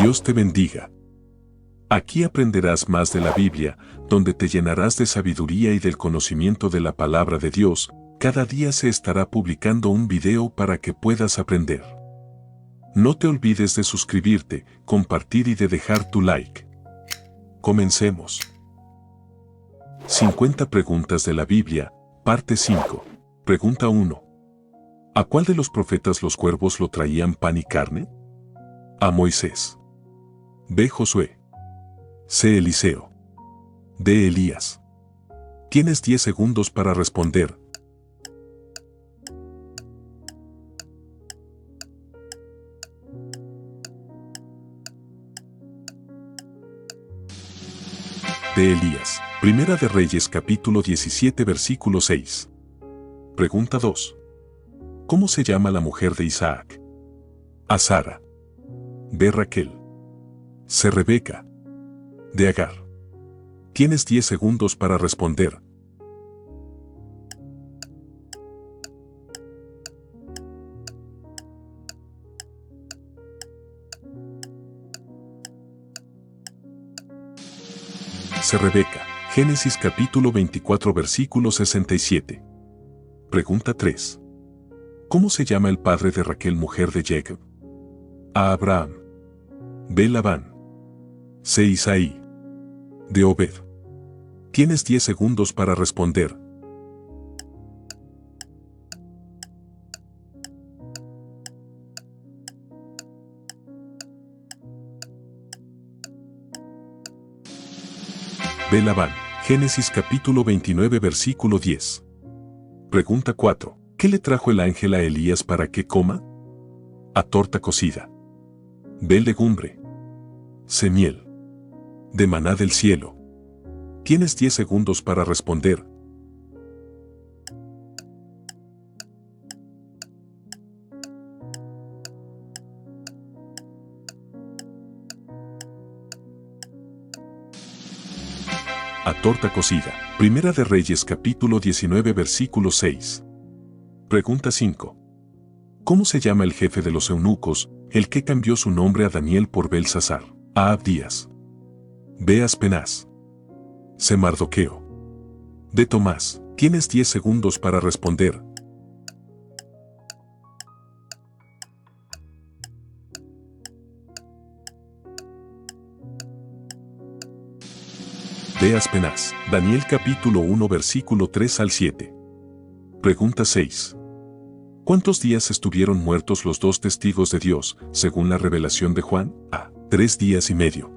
Dios te bendiga. Aquí aprenderás más de la Biblia, donde te llenarás de sabiduría y del conocimiento de la palabra de Dios. Cada día se estará publicando un video para que puedas aprender. No te olvides de suscribirte, compartir y de dejar tu like. Comencemos. 50 preguntas de la Biblia, parte 5. Pregunta 1. ¿A cuál de los profetas los cuervos lo traían pan y carne? A Moisés. B. Josué. C. Eliseo. D. Elías. Tienes 10 segundos para responder. De Elías. Primera de Reyes capítulo 17 versículo 6. Pregunta 2. ¿Cómo se llama la mujer de Isaac? A. Sara. B. Raquel. C. Rebeca. D. Agar. Tienes 10 segundos para responder. C. Rebeca. Génesis capítulo 24 versículo 67. Pregunta 3. ¿Cómo se llama el padre de Raquel, mujer de Jacob? A. Abraham. B. Labán. C. Isaí. D. Obed. Tienes 10 segundos para responder. B. Labán. Génesis capítulo 29 versículo 10. Pregunta 4. ¿Qué le trajo el ángel a Elías para que coma? A. Torta cocida. B. Legumbre. C. Miel. D. Maná del cielo. Tienes 10 segundos para responder. A. Torta cocida. Primera de Reyes capítulo 19 versículo 6. Pregunta 5. ¿Cómo se llama el jefe de los eunucos, el que cambió su nombre a Daniel por Belsasar? A. Abdías. B. Aspenaz. C. Mardoqueo. D. Tomás. Tienes 10 segundos para responder. D. Aspenaz. Daniel capítulo 1 versículo 3 al 7. Pregunta 6. ¿Cuántos días estuvieron muertos los dos testigos de Dios, según la revelación de Juan? A. 3 días y medio.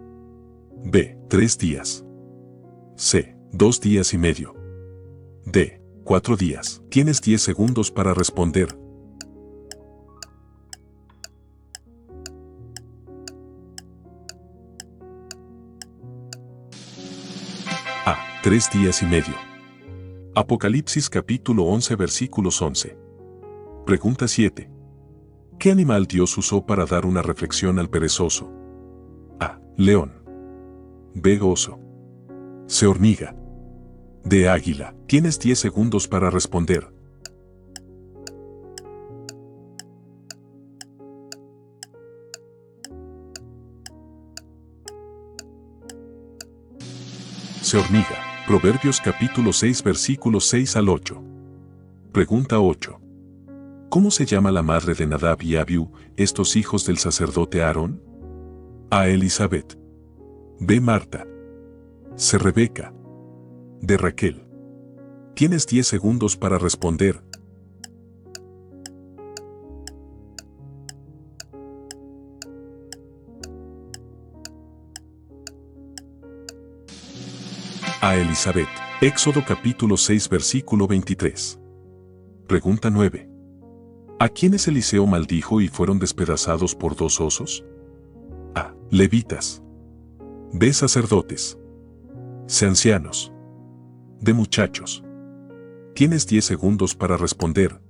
B. 3 días. C. 2 días y medio. D. 4 días. Tienes 10 segundos para responder. A. 3 días y medio. Apocalipsis capítulo 11 versículos 11. Pregunta 7. ¿Qué animal Dios usó para dar una reflexión al perezoso? A. León. B. Oso. C. Hormiga. D. Águila. Tienes 10 segundos para responder. C. Hormiga. Proverbios capítulo 6 versículos 6 al 8. Pregunta 8. ¿Cómo se llama la madre de Nadab y Abiú, estos hijos del sacerdote Aarón? A. Elizabeth. B. Marta. C. Rebeca. D. Raquel. Tienes 10 segundos para responder. A. Elizabeth. Éxodo capítulo 6 versículo 23. Pregunta 9. ¿A quiénes Eliseo maldijo y fueron despedazados por 2 osos? A. Levitas. B. Sacerdotes. C. Ancianos. D. Muchachos. Tienes 10 segundos para responder.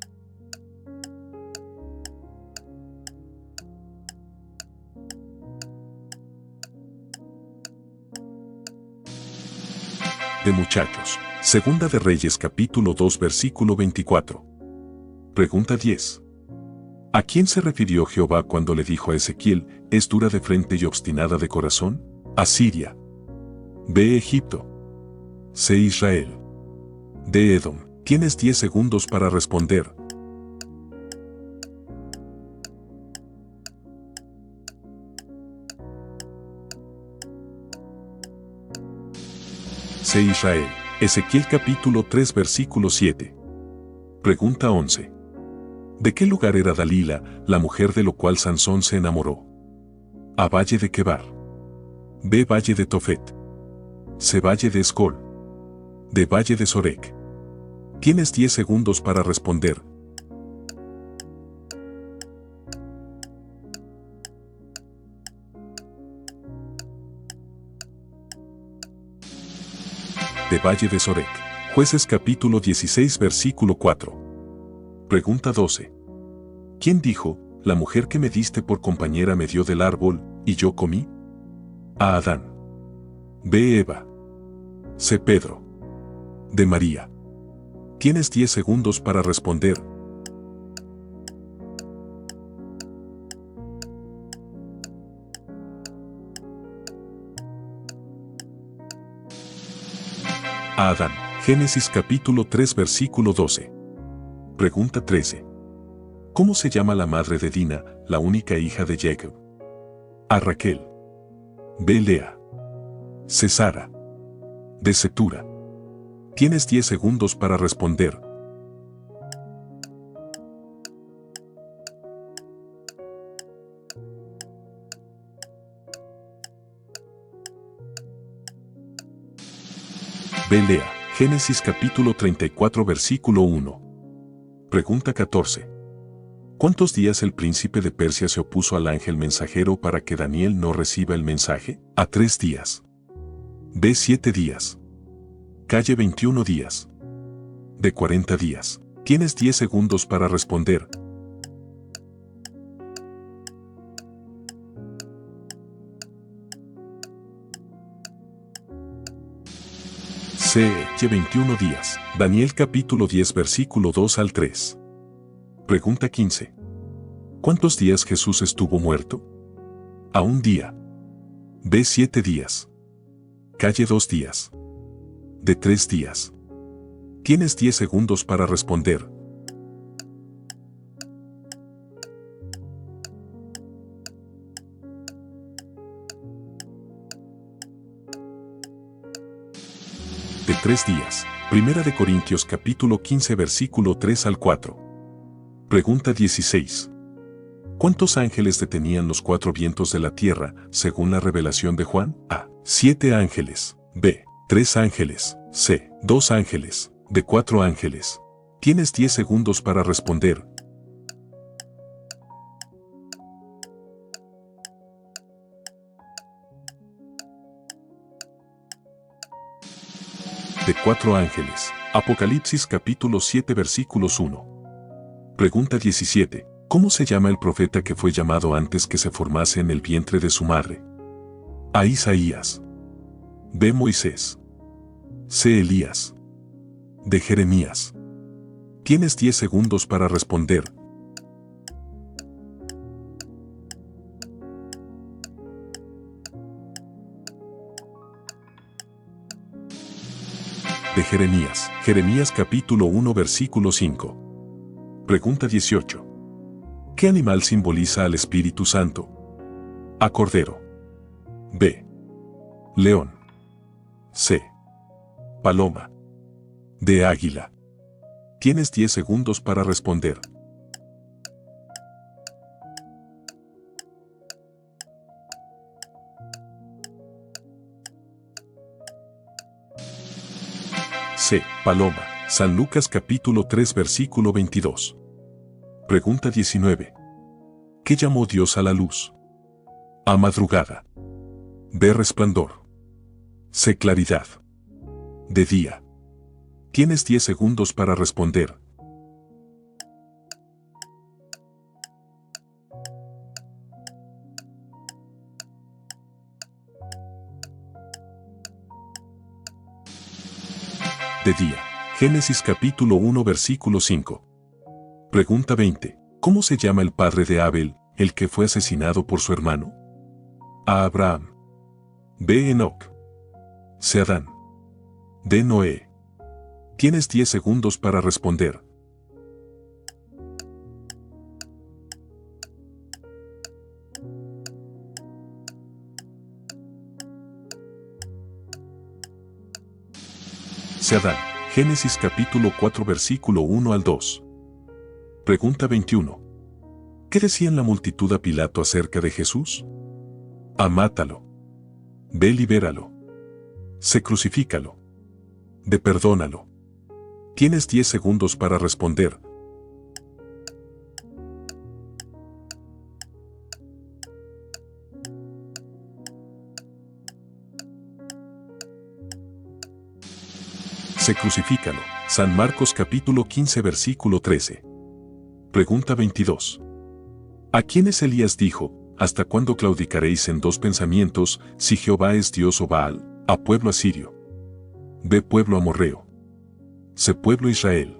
De muchachos. Segunda de Reyes capítulo 2 versículo 24. Pregunta 10. ¿A quién se refirió Jehová cuando le dijo a Ezequiel, es dura de frente y obstinada de corazón? A Siria. B. Egipto. C. Israel. D. Edom. Tienes 10 segundos para responder. C. Israel. Ezequiel capítulo 3 versículo 7. Pregunta 11. ¿De qué lugar era Dalila, la mujer de lo cual Sansón se enamoró? A. Valle de Quebar. B. Valle de Tofet. C. Valle de Escol. D. Valle de Sorek. Tienes 10 segundos para responder. De Valle de Sorek. Jueces capítulo 16 versículo 4. Pregunta 12. ¿Quién dijo, la mujer que me diste por compañera me dio del árbol, y yo comí? A. Adán. B. Eva. C. Pedro. D. María. Tienes 10 segundos para responder. A. Adán. Génesis capítulo 3 versículo 12. Pregunta 13. ¿Cómo se llama la madre de Dina, la única hija de Jacob? A. Raquel. B. Lea. C. Sara. D. Cetura. Tienes 10 segundos para responder. B. Lea. Génesis capítulo 34 versículo 1. Pregunta 14. ¿Cuántos días el príncipe de Persia se opuso al ángel mensajero para que Daniel no reciba el mensaje? A. 3 días. B. 7 días. Calle 21 días. D. 40 días. Tienes 10 segundos para responder. C. 21 días. Daniel capítulo 10 versículo 2 al 3. Pregunta 15. ¿Cuántos días Jesús estuvo muerto? A. 1 día. B. 7 días. Calle 2 días. D. 3 días. Tienes 10 segundos para responder. De 3 días. Primera de Corintios capítulo 15 versículo 3 al 4. Pregunta 16. ¿Cuántos ángeles detenían los 4 vientos de la tierra, según la revelación de Juan? A. 7 ángeles. B. 3 ángeles. C. 2 ángeles. D. 4 ángeles. Tienes 10 segundos para responder. De 4 ángeles. Apocalipsis capítulo 7 versículos 1. Pregunta 17. ¿Cómo se llama el profeta que fue llamado antes que se formase en el vientre de su madre? A. Isaías. B. Moisés. C. Elías. D. Jeremías. Tienes 10 segundos para responder. De Jeremías. Jeremías capítulo 1 versículo 5. Pregunta 18. ¿Qué animal simboliza al Espíritu Santo? A. Cordero. B. León. C. Paloma. D. Águila. Tienes 10 segundos para responder. C. Paloma. San Lucas capítulo 3 versículo 22. Pregunta 19. ¿Qué llamó Dios a la luz? A. Madrugada. B. Resplandor. C. Claridad. D. Día. Tienes 10 segundos para responder. De día. Génesis capítulo 1 versículo 5. Pregunta 20. ¿Cómo se llama el padre de Abel, el que fue asesinado por su hermano? A. Abraham. B. Enoc. C. Adán. D. Noé. Tienes 10 segundos para responder. C. Adán. Génesis capítulo 4 versículo 1 al 2. Pregunta 21. ¿Qué decían la multitud a Pilato acerca de Jesús? A. Mátalo. B. Libéralo. C. Crucifícalo. D. Perdónalo. Tienes 10 segundos para responder. C. Crucifícalo. San Marcos capítulo 15 versículo 13. Pregunta 22. ¿A quiénes Elías dijo, hasta cuándo claudicaréis en dos pensamientos, si Jehová es Dios o Baal? A. Pueblo asirio. B. Pueblo amorreo. C. Pueblo Israel.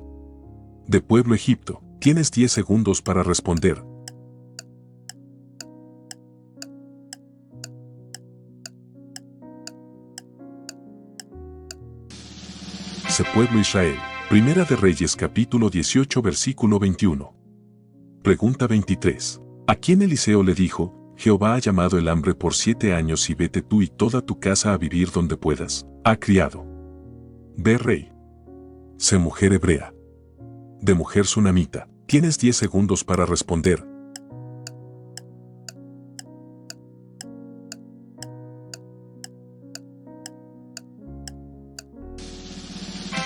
D. Pueblo Egipto. Tienes 10 segundos para responder. C. Pueblo Israel. Primera de Reyes capítulo 18 versículo 21. Pregunta 23. ¿A quién Eliseo le dijo, Jehová ha llamado el hambre por 7 años y vete tú y toda tu casa a vivir donde puedas? A. Criado. B. Rey. C. Mujer hebrea. D. Mujer sunamita. Tienes 10 segundos para responder.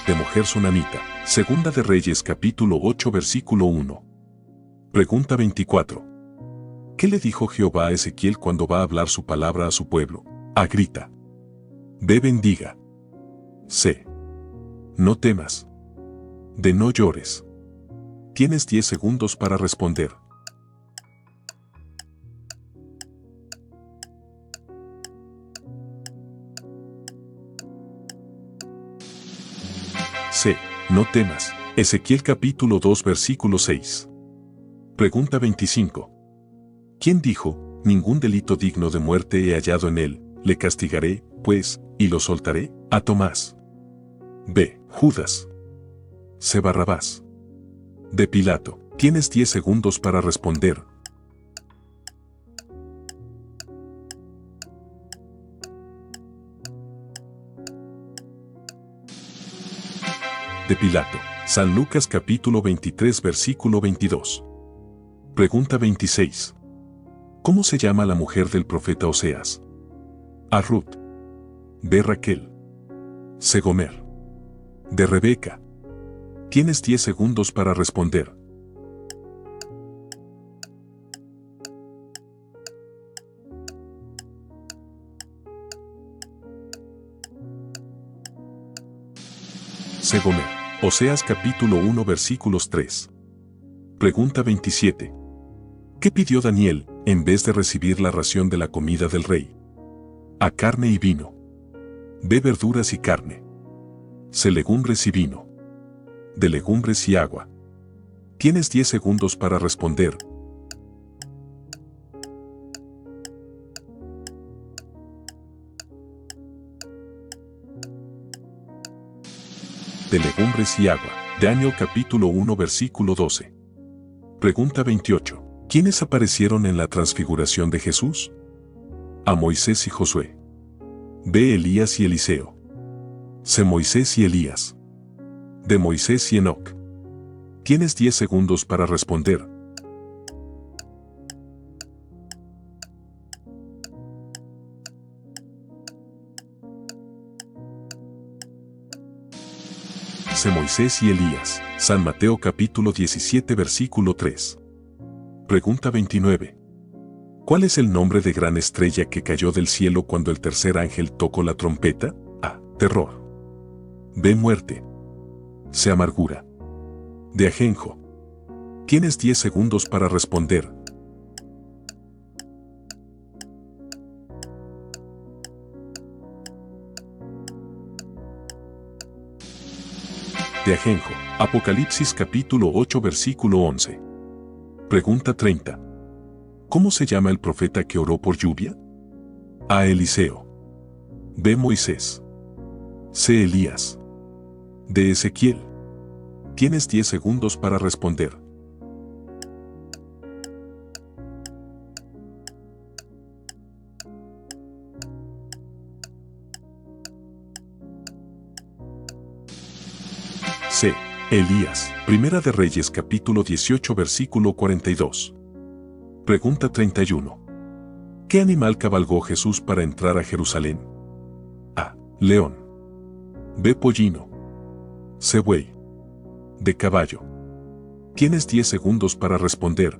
De mujer sunamita. Segunda de Reyes capítulo 8 versículo 1. Pregunta 24. ¿Qué le dijo Jehová a Ezequiel cuando va a hablar su palabra a su pueblo? A. Grita. B. Bendiga. C. No temas. D. No llores. Tienes 10 segundos para responder. C. No temas. Ezequiel capítulo 2 versículo 6. Pregunta 25. ¿Quién dijo, ningún delito digno de muerte he hallado en él, le castigaré, pues, y lo soltaré? A. Tomás. B. Judas. C. Barrabás. D. Pilato. Tienes 10 segundos para responder. De Pilato. San Lucas capítulo 23 versículo 22. Pregunta 26. ¿Cómo se llama la mujer del profeta Oseas? A. Ruth. B. Raquel. C. Gomer. D. Rebeca. Tienes 10 segundos para responder. C. Gomer. Oseas capítulo 1 versículos 3. Pregunta 27. ¿Qué pidió Daniel, en vez de recibir la ración de la comida del rey? A. Carne y vino. B. Verduras y carne. C. Legumbres y vino. D. Legumbres y agua. Tienes 10 segundos para responder. De legumbres y agua. Daniel capítulo 1 versículo 12. Pregunta 28. ¿Quiénes aparecieron en la transfiguración de Jesús? A. Moisés y Josué. B. Elías y Eliseo. C. Moisés y Elías. D. Moisés y Enoc. Tienes 10 segundos para responder. C. Moisés y Elías. San Mateo capítulo 17 versículo 3. Pregunta 29. ¿Cuál es el nombre de gran estrella que cayó del cielo cuando el tercer ángel tocó la trompeta? A. Terror. B. Muerte. C. Amargura. D. Ajenjo. Tienes 10 segundos para responder. De Ajenjo. Apocalipsis capítulo 8 versículo 11. Pregunta 30. ¿Cómo se llama el profeta que oró por lluvia? A. Eliseo. B. Moisés. C. Elías. D. Ezequiel. Tienes 10 segundos para responder. C. Elías. Primera de Reyes capítulo 18 versículo 42. Pregunta 31. ¿Qué animal cabalgó Jesús para entrar a Jerusalén? A. León. B. Pollino. C. Buey. D. Caballo. Tienes 10 segundos para responder.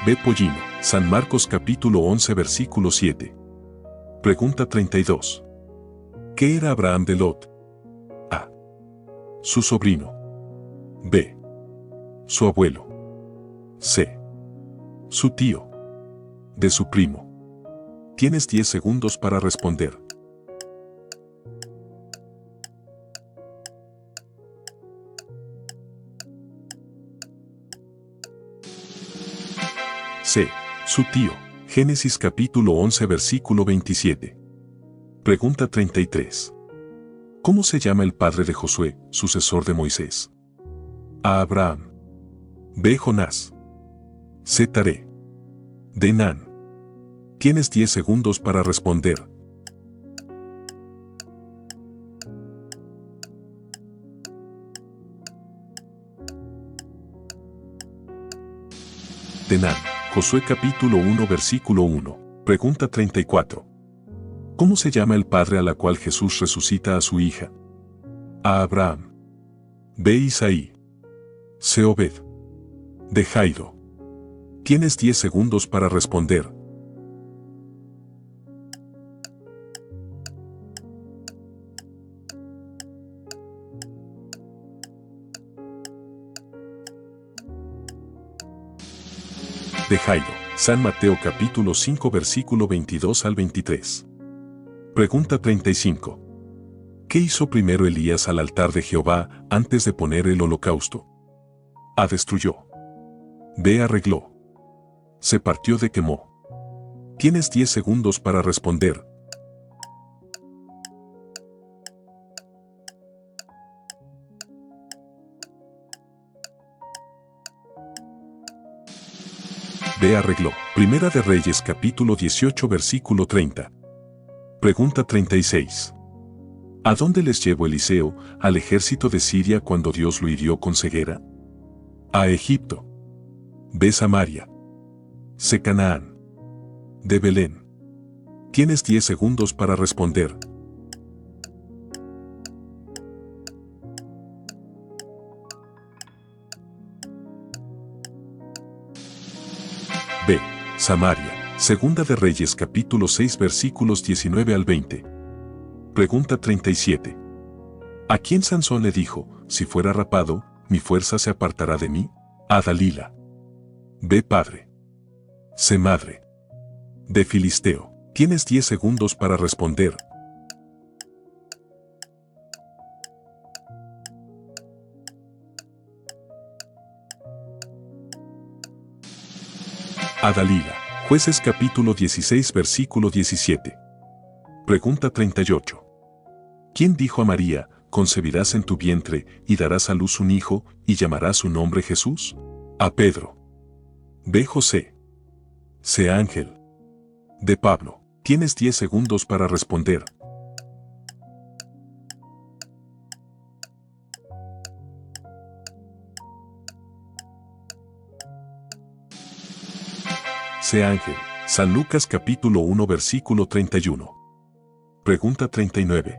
B. Pollino. San Marcos capítulo 11 versículo 7. Pregunta 32. ¿Qué era Abraham de Lot? A. Su sobrino. B. Su abuelo. C. Su tío. D. Su primo. Tienes 10 segundos para responder. C. Su tío. Génesis capítulo 11 versículo 27. Pregunta 33. ¿Cómo se llama el padre de Josué, sucesor de Moisés? A. Abraham. B. Jonás. C. Taré. D. Nan. Tienes 10 segundos para responder. De Nan. Josué capítulo 1 versículo 1. Pregunta 34. ¿Cómo se llama el padre a la cual Jesús resucita a su hija? A. Abraham. B. Isaí. C. Obed. D. Jairo. Tienes 10 segundos para responder. De Jairo. San Mateo capítulo 5 versículo 22 al 23. Pregunta 35. ¿Qué hizo primero Elías al altar de Jehová antes de poner el holocausto? A. Destruyó. B. Arregló. Se partió de quemó. Tienes 10 segundos para responder. B. Arregló. Primera de Reyes capítulo 18 versículo 30. Pregunta 36. ¿A dónde les llevó Eliseo al ejército de Siria cuando Dios lo hirió con ceguera? A. Egipto. B. Samaria. C. Canaán. D. Belén. Tienes 10 segundos para responder. B. Samaria. Segunda de Reyes capítulo 6 versículos 19 al 20. Pregunta 37. ¿A quién Sansón le dijo, si fuera rapado, mi fuerza se apartará de mí? A. Dalila. B. Padre. C. Madre. D. Filisteo. Tienes 10 segundos para responder. A. Dalila. Jueces capítulo 16 versículo 17. Pregunta 38. ¿Quién dijo a María, concebirás en tu vientre y darás a luz un hijo y llamarás su nombre Jesús? A. Pedro. B. José. C. Ángel. D. Pablo. Tienes 10 segundos para responder. C. Ángel. San Lucas capítulo 1 versículo 31. Pregunta 39.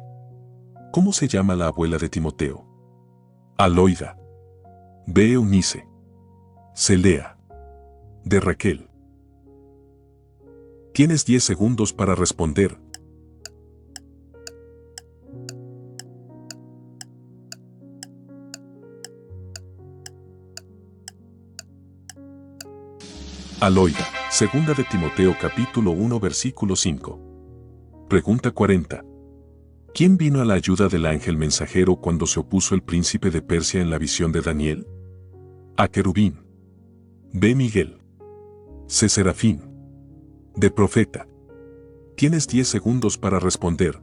¿Cómo se llama la abuela de Timoteo? A. Loida. B. Eunice. C. Lea. D. Raquel. Tienes 10 segundos para responder. A. Loida. Segunda de Timoteo capítulo 1 versículo 5. Pregunta 40. ¿Quién vino a la ayuda del ángel mensajero cuando se opuso el príncipe de Persia en la visión de Daniel? A. Querubín. B. Miguel. C. Serafín. D. Profeta. Tienes 10 segundos para responder.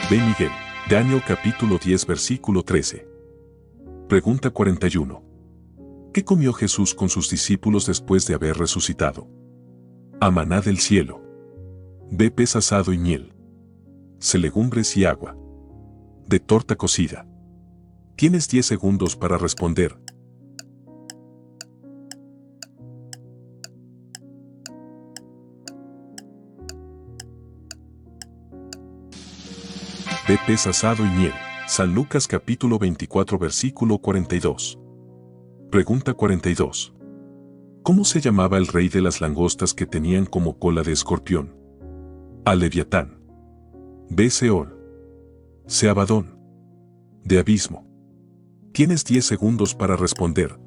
B. Miguel. Daniel capítulo 10 versículo 13. Pregunta 41. ¿Qué comió Jesús con sus discípulos después de haber resucitado? A. Maná del cielo. B. Pez asado y miel. C. Legumbres y agua. D. Torta cocida. Tienes 10 segundos para responder. B. Pez asado y miel. San Lucas capítulo 24 versículo 42. Pregunta 42. ¿Cómo se llamaba el rey de las langostas que tenían como cola de escorpión? A. Leviatán. B. Seol. C. Abadón. D. Abismo. Tienes 10 segundos para responder.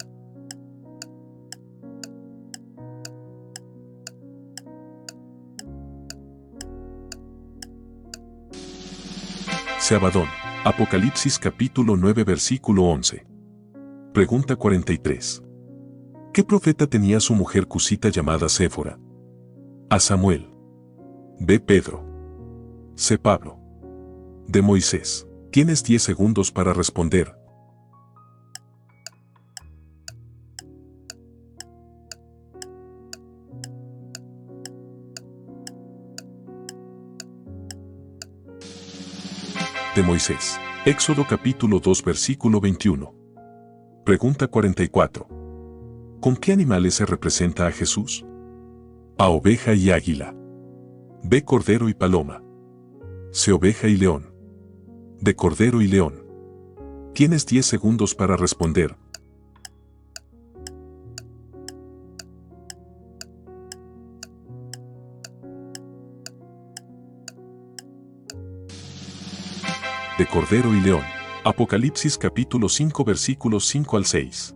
C. Abadón. Apocalipsis capítulo 9 versículo 11. Pregunta 43. ¿Qué profeta tenía su mujer cusita llamada Séfora? A. Samuel. B. Pedro. C. Pablo. D. Moisés. Tienes 10 segundos para responder. De Moisés. Éxodo capítulo 2 versículo 21. Pregunta 44. ¿Con qué animales se representa a Jesús? A. Oveja y águila. B. Cordero y paloma. C. Oveja y león. D. Cordero y león. Tienes 10 segundos para responder. De Cordero y León. Apocalipsis capítulo 5 versículos 5 al 6.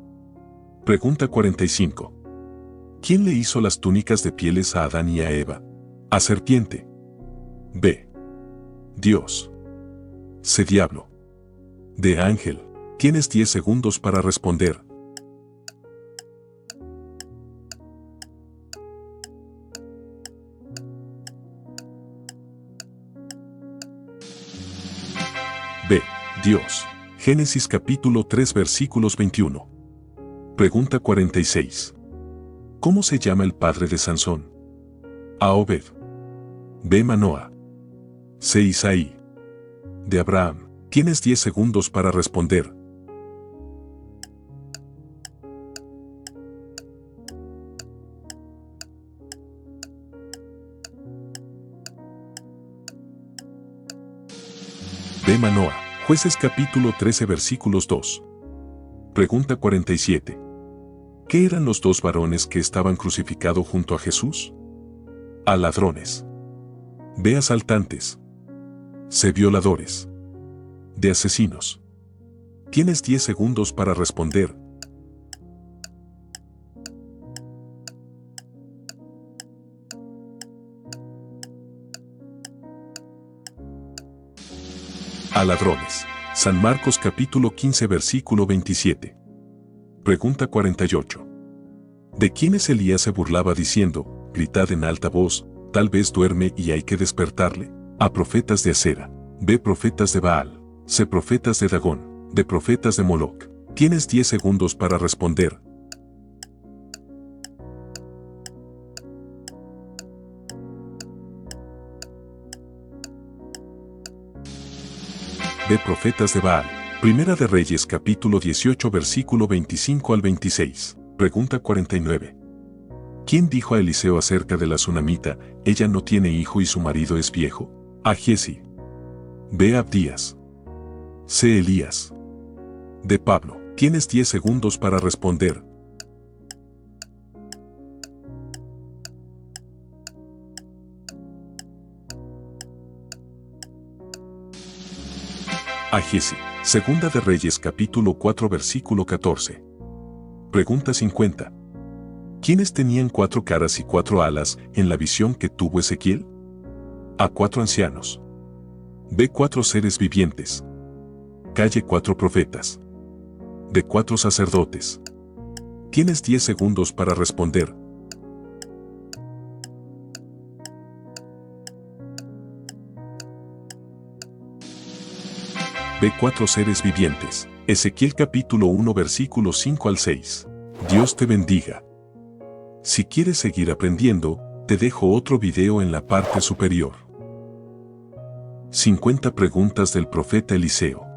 Pregunta 45. ¿Quién le hizo las túnicas de pieles a Adán y a Eva? A. Serpiente. B. Dios. C. Diablo. D. Ángel. Tienes 10 segundos para responder. B. Dios. Génesis capítulo 3 versículos 21. Pregunta 46. ¿Cómo se llama el padre de Sansón? A. Obed. B. Manoa. C. Isaí. D. Abraham. Tienes 10 segundos para responder. B. Manoa. Jueces capítulo 13 versículos 2. Pregunta 47. ¿Qué eran los dos varones que estaban crucificados junto a Jesús? A. Ladrones. B. Asaltantes. C. Violadores. D. Asesinos. Tienes 10 segundos para responder. A. Ladrones. San Marcos capítulo 15 versículo 27. Pregunta 48. ¿De quiénes Elías se burlaba diciendo, gritad en alta voz, tal vez duerme y hay que despertarle? A. Profetas de Acera. B. Profetas de Baal. C. Profetas de Dagón. D. Profetas de Moloc. Tienes 10 segundos para responder. B. Profetas de Baal. Primera de Reyes capítulo 18 versículo 25 al 26. Pregunta 49. ¿Quién dijo a Eliseo acerca de la sunamita, ella no tiene hijo y su marido es viejo? A. Giezi. B. Abdías. C. Elías. D. Pablo. Tienes 10 segundos para responder. A. Giezi. Segunda de Reyes capítulo 4 versículo 14. Pregunta 50. ¿Quiénes tenían 4 caras y 4 alas en la visión que tuvo Ezequiel? A. 4 ancianos. B. 4 seres vivientes. Calle 4 profetas. D. 4 sacerdotes. Tienes 10 segundos para responder. B. 4 seres vivientes. Ezequiel capítulo 1 versículos 5 al 6. Dios te bendiga. Si quieres seguir aprendiendo, te dejo otro video en la parte superior. 50 preguntas del profeta Eliseo.